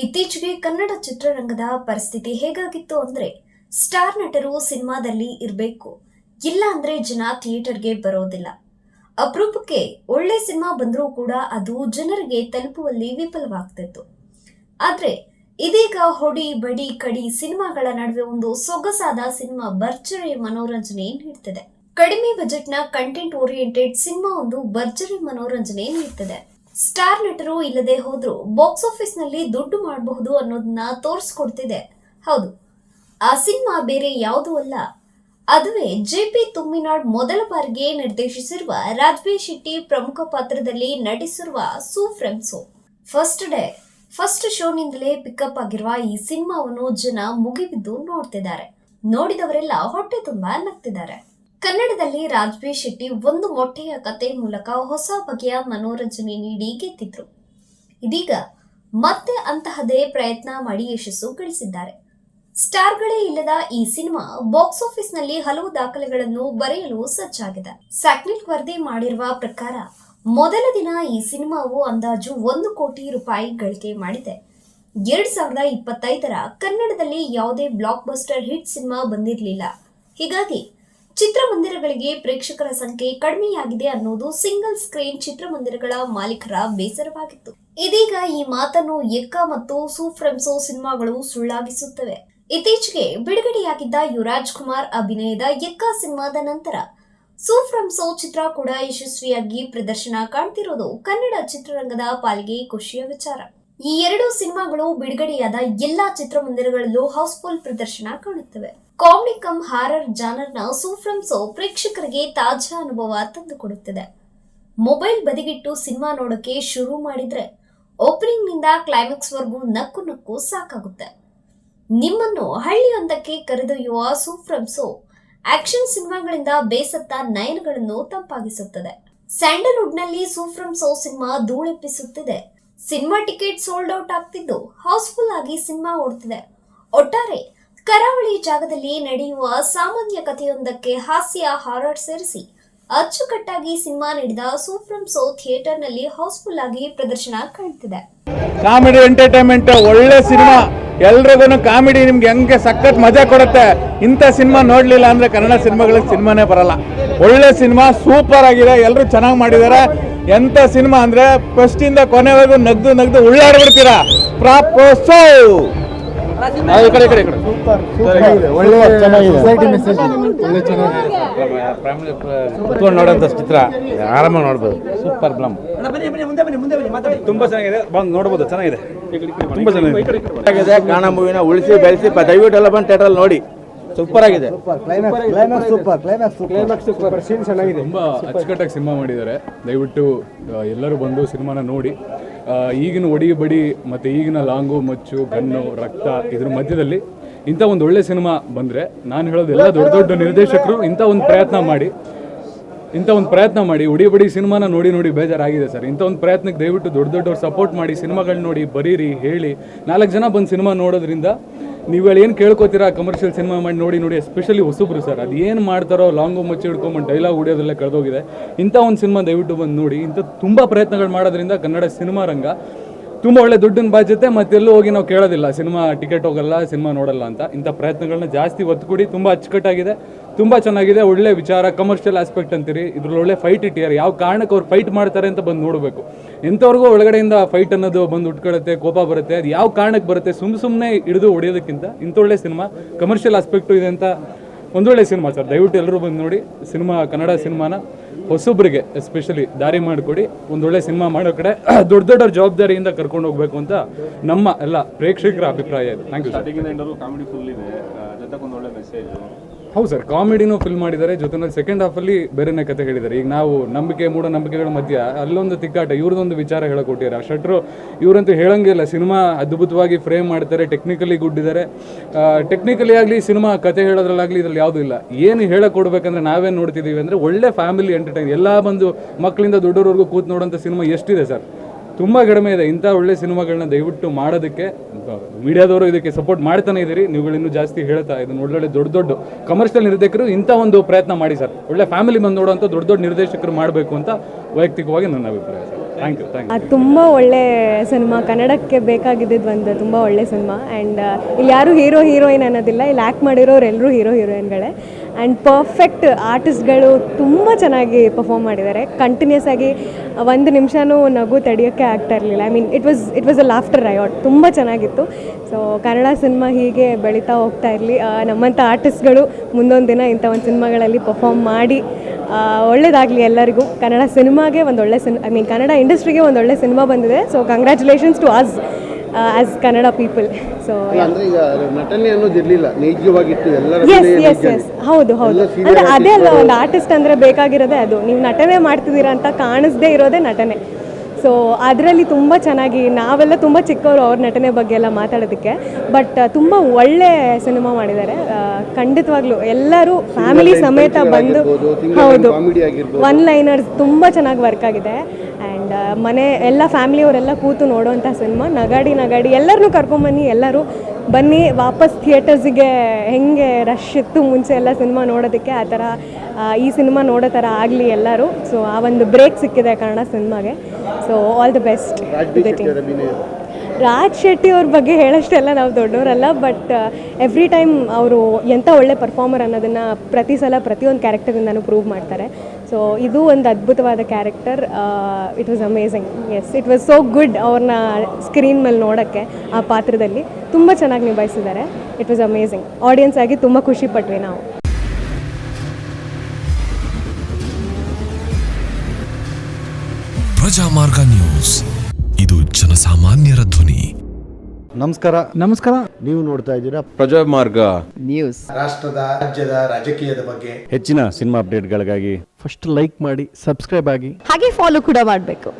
ಇತ್ತೀಚೆಗೆ ಕನ್ನಡ ಚಿತ್ರರಂಗದ ಪರಿಸ್ಥಿತಿ ಹೇಗಾಗಿತ್ತು ಅಂದ್ರೆ ಸ್ಟಾರ್ ನಟರು ಸಿನಿಮಾದಲ್ಲಿ ಇರಬೇಕು, ಇಲ್ಲ ಅಂದ್ರೆ ಜನ ಥಿಯೇಟರ್ಗೆ ಬರೋದಿಲ್ಲ. ಅಪರೂಪಕ್ಕೆ ಒಳ್ಳೆ ಸಿನಿಮಾ ಬಂದರೂ ಕೂಡ ಅದು ಜನರಿಗೆ ತಲುಪುವಲ್ಲಿ ವಿಫಲವಾಗ್ತಿತ್ತು. ಆದ್ರೆ ಇದೀಗ ಹೊಡಿ ಬಡಿ ಕಡಿ ಸಿನಿಮಾಗಳ ನಡುವೆ ಒಂದು ಸೊಗಸಾದ ಸಿನಿಮಾ ಭರ್ಜರಿ ಮನೋರಂಜನೆ ನೀಡ್ತಿದೆ. ಕಡಿಮೆ ಬಜೆಟ್ನ ಕಂಟೆಂಟ್ ಓರಿಯೆಂಟೆಡ್ ಸಿನಿಮಾ ಒಂದು ಭರ್ಜರಿ ಮನೋರಂಜನೆ ನೀಡ್ತಿದೆ. ಸ್ಟಾರ್ ನಟರು ಇಲ್ಲದೆ ಹೋದ್ರೂ ಬಾಕ್ಸ್ ಆಫೀಸ್ ನಲ್ಲಿ ದುಡ್ಡು ಮಾಡಬಹುದು ಅನ್ನೋದನ್ನ ತೋರಿಸ್ಕೊಡ್ತಿದೆ. ಹೌದು, ಆ ಸಿನಿಮಾ ಬೇರೆ ಯಾವುದೂ ಅಲ್ಲ, ಅದುವೇ ಜೆ.ಪಿ. ತುಮ್ಮಿನಾಡ್ ಮೊದಲ ಬಾರಿಗೆ ನಿರ್ದೇಶಿಸಿರುವ ರಾಜ್ಬೀರ್ ಶೆಟ್ಟಿ ಪ್ರಮುಖ ಪಾತ್ರದಲ್ಲಿ ನಟಿಸಿರುವ ಸೂಫ್ರೆಮ್ಸೋ. ಫಸ್ಟ್ ಶೋನಿಂದಲೇ ಪಿಕಪ್ ಆಗಿರುವ ಈ ಸಿನಿಮಾವನ್ನು ಜನ ಮುಗಿಬಿದ್ದು ನೋಡ್ತಿದ್ದಾರೆ. ನೋಡಿದವರೆಲ್ಲ ಹೊಟ್ಟೆ ತುಂಬಾ ನಗ್ತಿದ್ದಾರೆ. ಕನ್ನಡದಲ್ಲಿ ರಾಜ್ಬೀರ್ ಶೆಟ್ಟಿ ಒಂದು ಮೊಟ್ಟೆಯ ಕತೆ ಮೂಲಕ ಹೊಸ ಬಗೆಯ ಮನೋರಂಜನೆ ನೀಡಿ ಗೆದ್ದಿದ್ರು. ಇದೀಗ ಮತ್ತೆ ಅಂತಹದೇ ಪ್ರಯತ್ನ ಮಾಡಿ ಯಶಸ್ಸು ಗಳಿಸಿದ್ದಾರೆ. ಸ್ಟಾರ್ಗಳೇ ಇಲ್ಲದ ಈ ಸಿನಿಮಾ ಬಾಕ್ಸ್ ಆಫೀಸ್ ನಲ್ಲಿ ಹಲವು ದಾಖಲೆಗಳನ್ನು ಬರೆಯಲು ಸಜ್ಜಾಗಿದೆ. ಸ್ಯಾಕ್ನಿಕ್ ವರದಿ ಮಾಡಿರುವ ಪ್ರಕಾರ ಮೊದಲ ದಿನ ಈ ಸಿನಿಮಾವು ಅಂದಾಜು 1 ಕೋಟಿ ರೂಪಾಯಿ ಗಳಿಕೆ ಮಾಡಿದೆ. 2025ರ ಕನ್ನಡದಲ್ಲಿ ಯಾವುದೇ ಬ್ಲಾಕ್ ಬಸ್ಟರ್ ಹಿಟ್ ಸಿನಿಮಾ ಬಂದಿರಲಿಲ್ಲ. ಹೀಗಾಗಿ ಚಿತ್ರಮಂದಿರಗಳಿಗೆ ಪ್ರೇಕ್ಷಕರ ಸಂಖ್ಯೆ ಕಡಿಮೆಯಾಗಿದೆ ಅನ್ನೋದು ಸಿಂಗಲ್ ಸ್ಕ್ರೀನ್ ಚಿತ್ರಮಂದಿರಗಳ ಮಾಲೀಕರ ಬೇಸರವಾಗಿತ್ತು. ಇದೀಗ ಈ ಮಾತನ್ನು ಎಕ್ಕ ಮತ್ತು ಸೂಫ್ರೆಮ್ಸೋ ಸಿನಿಮಾಗಳು ಸುಳ್ಳಾಗಿಸುತ್ತವೆ. ಇತ್ತೀಚೆಗೆ ಬಿಡುಗಡೆಯಾಗಿದ್ದ ಯುವರಾಜ್ ಕುಮಾರ್ ಅಭಿನಯದ ಎಕ್ಕ ಸಿನಿಮಾದ ನಂತರ ಸೂಫ್ರೆಮ್ಸೋ ಚಿತ್ರ ಕೂಡ ಯಶಸ್ವಿಯಾಗಿ ಪ್ರದರ್ಶನ ಕಾಣ್ತಿರೋದು ಕನ್ನಡ ಚಿತ್ರರಂಗದ ಪಾಲಿಗೆ ಖುಷಿಯ ವಿಚಾರ. ಈ ಎರಡು ಸಿನಿಮಾಗಳು ಬಿಡುಗಡೆಯಾದ ಎಲ್ಲಾ ಚಿತ್ರಮಂದಿರಗಳಲ್ಲೂ ಹೌಸ್ಫುಲ್ ಪ್ರದರ್ಶನ ಕಾಣುತ್ತವೆ. ಕಾಮಿಡಿ ಕಮ್ ಹಾರರ್ ಜಾನರ್ನ ಸೂಫ್ರೆಮ್ಸೋ ಪ್ರೇಕ್ಷಕರಿಗೆ ತಾಜಾ ಅನುಭವ ತಂದುಕೊಡುತ್ತದೆ. ಮೊಬೈಲ್ ಬದಿಗಿಟ್ಟು ಸಿನಿಮಾ ನೋಡೋಕೆ ಶುರು ಮಾಡಿದ್ರೆ ಓಪನಿಂಗ್ ನಿಂದ ಕ್ಲೈಮ್ಯಾಕ್ಸ್ ವರೆಗೂ ನಕ್ಕು ಸಾಕಾಗುತ್ತೆ. ನಿಮ್ಮನ್ನು ಹಳ್ಳಿಯೊಂದಕ್ಕೆ ಕರೆದೊಯ್ಯುವ ಸೂಫ್ರೆಮ್ಸೋ ಆಕ್ಷನ್ ಸಿನಿಮಾಗಳಿಂದ ಬೇಸತ್ತ ನಯನಗಳನ್ನು ತಂಪಾಗಿಸುತ್ತದೆ. ಸ್ಯಾಂಡಲ್ವುಡ್ ನಲ್ಲಿ ಸೂಫ್ರೆಮ್ಸೋ ಸಿನಿಮಾ ಧೂಳೆಪ್ಪಿಸುತ್ತಿದೆ. ಸಿನಿಮಾ ಟಿಕೆಟ್ ಸೋಲ್ಡ್ ಔಟ್ ಆಗ್ತಿದ್ದು ಹೌಸ್ಫುಲ್ ಆಗಿ ಸಿನಿಮಾ ಓಡ್ತಿದೆ. ಒಟ್ಟಾರೆ ಕರಾವಳಿ ಜಾಗದಲ್ಲಿ ನಡೆಯುವ ಸಾಮಾನ್ಯ ಕಥೆಯೊಂದಕ್ಕೆ ಹಾಸ್ಯ ಹಾರರ್ ಸೇರಿಸಿ ಅಚ್ಚುಕಟ್ಟಾಗಿ ಸಿನಿಮಾ ನೀಡಿದ ಸೂಫ್ರೆಮ್ಸೋ ಥಿಯೇಟರ್ ನಲ್ಲಿ ಹೌಸ್ಫುಲ್ ಆಗಿ ಪ್ರದರ್ಶನ ಕಾಣ್ತಿದೆ. ಕಾಮಿಡಿ ಎಂಟರ್ಟೈನ್ಮೆಂಟ್ ಒಳ್ಳೆ ಸಿನಿಮಾ, ಎಲ್ರಿಗೂ ಕಾಮಿಡಿ ನಿಮ್ಗೆ ಹೆಂಗೆ ಸಖತ್ ಮಜಾ ಕೊಡುತ್ತೆ. ಇಂಥ ಸಿನಿಮಾ ನೋಡ್ಲಿಲ್ಲ ಅಂದ್ರೆ ಕನ್ನಡ ಸಿನಿಮಾಗಳಿಗೆ ಸಿನಿಮಾನೇ ಬರಲ್ಲ. ಒಳ್ಳೆ ಸಿನಿಮಾ, ಸೂಪರ್ ಆಗಿದೆ, ಎಲ್ಲರೂ ಚೆನ್ನಾಗಿ ಮಾಡಿದ್ದಾರೆ. ಎಂತ ಸಿನಿಮಾ ಅಂದ್ರೆ ಫಸ್ಟ್ ಇಂದ ಕೊನೆವರೆಗೂ ನಗ್ದು ಉಳ್ಳಾಡ್ಬಿಡ್ತೀರಾ. ಪ್ರಾಪೋಸೋ ನೋಡೋಂಥ ಚಿತ್ರ ಆರಾಮಾಗಿ ನೋಡ್ಬೋದು. ಸೂಪರ್ ಫಿಲಂ, ತುಂಬಾ ಚೆನ್ನಾಗಿದೆ, ಬಂದು ನೋಡ್ಬೋದು. ಚೆನ್ನಾಗಿದೆ, ತುಂಬಾ ಚೆನ್ನಾಗಿದೆ. ಕನ್ನಡ ಮೂವಿನ ಉಳಿಸಿ ಬೆಳೆಸಿ ದಯವಿಟ್ಟು ಎಲ್ಲ ಬಂದು ಥಿಯೇಟರ್ ನೋಡಿ. ಸೂಪರ್ ಆಗಿದೆ. ತುಂಬಾ ಅಚ್ಚುಕಟ್ಟಾಗಿ ಸಿನಿಮಾ ಮಾಡಿದ್ದಾರೆ. ದಯವಿಟ್ಟು ಎಲ್ಲರೂ ಬಂದು ಸಿನಿಮಾನ ನೋಡಿ. ಈಗಿನ ಒಡಿ ಬಡಿ ಮತ್ತು ಈಗಿನ ಲಾಂಗು ಮಚ್ಚು ಗನ್ನು ರಕ್ತ ಇದ್ರ ಮಧ್ಯದಲ್ಲಿ ಇಂಥ ಒಂದು ಒಳ್ಳೆ ಸಿನಿಮಾ ಬಂದರೆ, ನಾನು ಹೇಳೋದು ಎಲ್ಲ ದೊಡ್ಡ ದೊಡ್ಡ ನಿರ್ದೇಶಕರು ಇಂಥ ಒಂದು ಪ್ರಯತ್ನ ಮಾಡಿ ಒಡಿ ಬಡಿ ಸಿನಿಮಾನ ನೋಡಿ ಬೇಜಾರಾಗಿದೆ ಸರ್. ಇಂಥ ಒಂದು ಪ್ರಯತ್ನಕ್ಕೆ ದಯವಿಟ್ಟು ದೊಡ್ಡವ್ರು ಸಪೋರ್ಟ್ ಮಾಡಿ, ಸಿನಿಮಾಗಳು ನೋಡಿ, ಬರೀರಿ, ಹೇಳಿ. 4 ಜನ ಬಂದು ಸಿನಿಮಾ ನೋಡೋದ್ರಿಂದ ನೀವುಗಳು ಏನು ಕೇಳ್ಕೊತೀರಾ, ಕಮರ್ಷಿಯಲ್ ಸಿನಿಮಾ ಮಾಡಿ ನೋಡಿ ಎಸ್ಪೆಷಲಿ ಹೊಸಬ್ರು ಸರ್, ಅದು ಏನು ಮಾಡ್ತಾರೋ ಲಾಂಗು ಮಚ್ಚಿ ಹಿಡ್ಕೊಂಬಂದು ಡೈಲಾಗ್ ಹೊಡಿಯೋದ್ರಲ್ಲೇ ಕಳೆದೋಗಿದೆ. ಇಂಥ ಒಂದು ಸಿನಿಮಾ ದಯವಿಟ್ಟು ಬಂದು ನೋಡಿ. ಇಂಥ ತುಂಬ ಪ್ರಯತ್ನಗಳು ಮಾಡೋದ್ರಿಂದ ಕನ್ನಡ ಸಿನಿಮಾ ರಂಗ ತುಂಬ ಒಳ್ಳೆ ದುಡ್ಡಿನ ಬಾಧ್ಯತೆ. ಮತ್ತೆಲ್ಲೂ ಹೋಗಿ ನಾವು ಕೇಳೋದಿಲ್ಲ ಸಿನಿಮಾ ಟಿಕೆಟ್ ಹೋಗಲ್ಲ, ಸಿನಿಮಾ ನೋಡಲ್ಲ ಅಂತ. ಇಂಥ ಪ್ರಯತ್ನಗಳನ್ನ ಜಾಸ್ತಿ ಒತ್ತು ಕೊಡಿ. ತುಂಬ ಅಚ್ಚುಕಟ್ಟಾಗಿದೆ, ತುಂಬ ಚೆನ್ನಾಗಿದೆ, ಒಳ್ಳೆ ವಿಚಾರ. ಕಮರ್ಷಿಯಲ್ ಆಸ್ಪೆಕ್ಟ್ ಅಂತೀರಿ, ಇದ್ರಲ್ಲಿ ಒಳ್ಳೆ ಫೈಟ್ ಇಟ್ಟಿದ್ದಾರೆ. ಯಾವ ಕಾರಣಕ್ಕೆ ಅವ್ರು ಫೈಟ್ ಮಾಡ್ತಾರೆ ಅಂತ ಬಂದು ನೋಡಬೇಕು. ಎಂಥವ್ರಿಗೂ ಒಳಗಡೆಯಿಂದ ಫೈಟ್ ಅನ್ನೋದು ಬಂದು ಉಟ್ಕೊಳ್ಳುತ್ತೆ, ಕೋಪ ಬರುತ್ತೆ. ಅದು ಯಾವ ಕಾರಣಕ್ಕೆ ಬರುತ್ತೆ, ಸುಮ್ಮನೆ ಹಿಡಿದು ಹೊಡೆಯೋದಕ್ಕಿಂತ ಇಂಥೊಳ್ಳೆ ಸಿನಿಮಾ, ಕಮರ್ಷಿಯಲ್ ಆಸ್ಪೆಕ್ಟು ಇದೆ ಅಂತ ಒಂದೊಳ್ಳೆ ಸಿನಿಮಾ ಸರ್. ದಯವಿಟ್ಟು ಎಲ್ಲರೂ ಬಂದು ನೋಡಿ ಸಿನಿಮಾ. ಕನ್ನಡ ಸಿನಿಮಾನ ಹೊಸೊಬ್ಬರಿಗೆ ಎಸ್ಪೆಷಲಿ ದಾರಿ ಮಾಡಿಕೊಡಿ. ಒಂದೊಳ್ಳೆ ಸಿನಿಮಾ ಮಾಡೋ ಕಡೆ ದೊಡ್ಡವ್ರ ಜವಾಬ್ದಾರಿಯಿಂದ ಕರ್ಕೊಂಡು ಹೋಗ್ಬೇಕು ಅಂತ ನಮ್ಮ ಎಲ್ಲ ಪ್ರೇಕ್ಷಕರ ಅಭಿಪ್ರಾಯ ಇದೆ. Thank you sir. ಹೌದು ಸರ್, ಕಾಮಿಡಿನೂ ಫಿಲ್ ಮಾಡಿದ್ದಾರೆ, ಜೊತೆನಲ್ಲಿ ಸೆಕೆಂಡ್ ಹಾಫಲ್ಲಿ ಬೇರೆನೇ ಕತೆ ಹೇಳಿದ್ದಾರೆ. ಈಗ ನಾವು ಮೂಢನಂಬಿಕೆಗಳ ಮಧ್ಯ ಅಲ್ಲೊಂದು ತಿಕ್ಕಾಟ, ಇವ್ರದೊಂದು ವಿಚಾರ ಹೇಳಕೊಟ್ಟಿದ್ದಾರೆ. ಶೆಟ್ರು ಇವರಂತೂ ಹೇಳಂಗಿಲ್ಲ, ಸಿನಿಮಾ ಅದ್ಭುತವಾಗಿ ಫ್ರೇಮ್ ಮಾಡ್ತಾರೆ, ಟೆಕ್ನಿಕಲಿ ಗುಡ್ ಇದ್ದಾರೆ. ಟೆಕ್ನಿಕಲಿ ಆಗಲಿ ಸಿನಿಮಾ ಕತೆ ಹೇಳೋದ್ರಲ್ಲಾಗಲಿ ಇದ್ರಲ್ಲಿ ಯಾವುದೂ ಇಲ್ಲ. ಏನು ಹೇಳಕೊಡ್ಬೇಕಂದ್ರೆ ನಾವೇನು ನೋಡ್ತಿದ್ದೀವಿ ಅಂದರೆ ಒಳ್ಳೆ ಫ್ಯಾಮಿಲಿ ಎಂಟರ್ಟೈನ್, ಎಲ್ಲ ಬಂದು ಮಕ್ಕಳಿಂದ ದೊಡ್ಡವ್ರವರೆಗೂ ಕೂತು ನೋಡೋಂಥ ಸಿನಿಮಾ ಎಷ್ಟಿದೆ ಸರ್, ತುಂಬ ಕಡಿಮೆ ಇದೆ. ಇಂಥ ಒಳ್ಳೆ ಸಿನಿಮಾಗಳನ್ನ ದಯವಿಟ್ಟು ಮಾಡೋದಕ್ಕೆ ಮೀಡಿಯಾದವರು ಇದಕ್ಕೆ ಸಪೋರ್ಟ್ ಮಾಡ್ತಾನೆ ಇದ್ದೀರಿ. ನೀವುಗಳಿನ್ನೂ ಜಾಸ್ತಿ ಹೇಳ್ತಾ ಇದನ್ನು ಒಳ್ಳೊಳ್ಳೆ ದೊಡ್ಡ ಕಮರ್ಷಿಯಲ್ ನಿರ್ದೇಶಕರು ಇಂಥ ಒಂದು ಪ್ರಯತ್ನ ಮಾಡಿ ಸರ್. ಒಳ್ಳೆ ಫ್ಯಾಮಿಲಿ ಬಂದು ನೋಡೋಂಥ ದೊಡ್ಡ ನಿರ್ದೇಶಕರು ಮಾಡಬೇಕು ಅಂತ ವೈಯಕ್ತಿಕವಾಗಿ ನನ್ನ ಅಭಿಪ್ರಾಯ ಸರ್. ಥ್ಯಾಂಕ್ ಯು ಅದು ತುಂಬ ಒಳ್ಳೆ ಸಿನಿಮಾ, ಕನ್ನಡಕ್ಕೆ ಬೇಕಾಗಿದ್ದು ಒಂದು ತುಂಬ ಒಳ್ಳೆ ಸಿನಿಮಾ. ಆ್ಯಂಡ್ ಇಲ್ಲಿ ಯಾರು ಹೀರೋಯಿನ್ ಅನ್ನೋದಿಲ್ಲ, ಇಲ್ಲಿ ಆ್ಯಕ್ಟ್ ಮಾಡಿರೋರು ಎಲ್ಲರೂ ಹೀರೋಯಿನ್ಗಳೇ. ಆ್ಯಂಡ್ ಪರ್ಫೆಕ್ಟ್ ಆರ್ಟಿಸ್ಟ್ಗಳು ತುಂಬ ಚೆನ್ನಾಗಿ ಪರ್ಫಾರ್ಮ್ ಮಾಡಿದ್ದಾರೆ. ಕಂಟಿನ್ಯೂಸ್ ಆಗಿ ಒಂದು ನಿಮಿಷನೂ ನಗು ತಡೆಯೋಕ್ಕೆ ಆಗ್ತಾ ಇರಲಿಲ್ಲ. I mean it was a laughter right. ತುಂಬ ಚೆನ್ನಾಗಿತ್ತು. ಸೊ ಕನ್ನಡ ಸಿನಿಮಾ ಹೀಗೆ ಬೆಳೀತಾ ಹೋಗ್ತಾ ಇರಲಿ. ನಮ್ಮಂಥ ಆರ್ಟಿಸ್ಟ್ಗಳು ಮುಂದೊಂದು ದಿನ ಇಂಥ ಒಂದು ಸಿನಿಮಾಗಳಲ್ಲಿ ಪರ್ಫಾರ್ಮ್ ಮಾಡಿ ಒಳ್ಳೇದಾಗಲಿ ಎಲ್ಲರಿಗೂ. ಕನ್ನಡ ಸಿನಿಮಾಗೆ ಒಂದು ಒಳ್ಳೆ ಕನ್ನಡ ಇಂಡಸ್ಟ್ರಿಗೆ ಒಂದು ಒಳ್ಳೆ ಸಿನಿಮಾ ಬಂದಿದೆ. So congratulations to us as Kannada people. So ಅಂದ್ರೆ ಈಗ ನಟನೆ ಅನ್ನೋದು ಇರಲಿಲ್ಲ, ನೈಜವಾಗಿತ್ತು ಎಲ್ಲರ ಎಸ್ ಹೌದು ಅಂದರೆ ಅದೇ ಅಲ್ವಾ ಒಂದು ಆರ್ಟಿಸ್ಟ್ ಅಂದರೆ ಬೇಕಾಗಿರೋದೇ ಅದು. ನೀವು ನಟನೆ ಮಾಡ್ತಿದ್ದೀರಾ ಅಂತ ಕಾಣಿಸ್ದೇ ಇರೋದೇ ನಟನೆ. ಸೊ ಅದರಲ್ಲಿ ತುಂಬ ಚೆನ್ನಾಗಿ, ನಾವೆಲ್ಲ ತುಂಬ ಚಿಕ್ಕವರು ಅವ್ರ ನಟನೆ ಬಗ್ಗೆ ಎಲ್ಲ ಮಾತಾಡೋದಕ್ಕೆ, ಬಟ್ ತುಂಬ ಒಳ್ಳೆ ಸಿನಿಮಾ ಮಾಡಿದ್ದಾರೆ. ಖಂಡಿತವಾಗ್ಲೂ ಎಲ್ಲರೂ ಫ್ಯಾಮಿಲಿ ಸಮೇತ ಬಂದು, ಹೌದು, ಒನ್ ಲೈನರ್ಸ್ ತುಂಬ ಚೆನ್ನಾಗಿ ವರ್ಕ್ ಆಗಿದೆ. ಆ್ಯಂಡ್ ಮನೆ ಎಲ್ಲ ಫ್ಯಾಮಿಲಿಯವರೆಲ್ಲ ಕೂತು ನೋಡೋವಂಥ ಸಿನಿಮಾ. ನಗಾಡಿ ಎಲ್ಲರನ್ನೂ ಕರ್ಕೊಂಬನ್ನಿ, ಎಲ್ಲರೂ ಬನ್ನಿ. ವಾಪಸ್ ಥಿಯೇಟರ್ಸಿಗೆ ಹೆಂಗೆ ರಶ್ ಇತ್ತು ಮುಂಚೆ ಎಲ್ಲ ಸಿನಿಮಾ ನೋಡೋದಕ್ಕೆ, ಆ ಥರ ಈ ಸಿನಿಮಾ ನೋಡೋ ಥರ ಆಗಲಿ ಎಲ್ಲರೂ. ಸೊ ಆ ಒಂದು ಬ್ರೇಕ್ ಸಿಕ್ಕಿದೆ ಕನ್ನಡ ಸಿನಿಮಾಗೆ. So all the best. Raj Shetty ಅವ್ರ ಬಗ್ಗೆ ಹೇಳೋಷ್ಟೆಲ್ಲ ನಾವು ದೊಡ್ಡವರಲ್ಲ, ಬಟ್ ಎವ್ರಿ ಟೈಮ್ ಅವರು ಎಂಥ ಒಳ್ಳೆ ಪರ್ಫಾರ್ಮರ್ ಅನ್ನೋದನ್ನು ಪ್ರತಿ ಸಲ ಪ್ರತಿಯೊಂದು ಕ್ಯಾರೆಕ್ಟರಿಂದನೂ ಪ್ರೂವ್ ಮಾಡ್ತಾರೆ. ಸೊ ಇದು ಒಂದು ಅದ್ಭುತವಾದ character. It was amazing. Yes, it was so good. ಅವ್ರನ್ನ ಸ್ಕ್ರೀನ್ ಮೇಲೆ ನೋಡೋಕ್ಕೆ ಆ ಪಾತ್ರದಲ್ಲಿ ತುಂಬ ಚೆನ್ನಾಗಿ ನಿಭಾಯಿಸಿದ್ದಾರೆ. It was amazing. ಆಡಿಯನ್ಸ್ ಆಗಿ ತುಂಬ ಖುಷಿ ಪಟ್ವಿ ನಾವು. ಪ್ರಜಾಮಾರ್ಗ ನ್ಯೂಸ್, ಇದು ಜನಸಾಮಾನ್ಯರ ಧ್ವನಿ. ನಮಸ್ಕಾರ. ನೀವು ನೋಡ್ತಾ ಇದ್ದೀರಾ ಪ್ರಜಾಮಾರ್ಗ ನ್ಯೂಸ್. ರಾಷ್ಟ್ರದ, ರಾಜ್ಯದ ರಾಜಕೀಯದ ಬಗ್ಗೆ ಹೆಚ್ಚಿನ ಸಿನಿಮಾ ಅಪ್ಡೇಟ್ಗಳಿಗಾಗಿ ಫಸ್ಟ್ ಲೈಕ್ ಮಾಡಿ, ಸಬ್ಸ್ಕ್ರೈಬ್ ಆಗಿ, ಹಾಗೆ ಫಾಲೋ ಕೂಡ ಮಾಡಬೇಕು.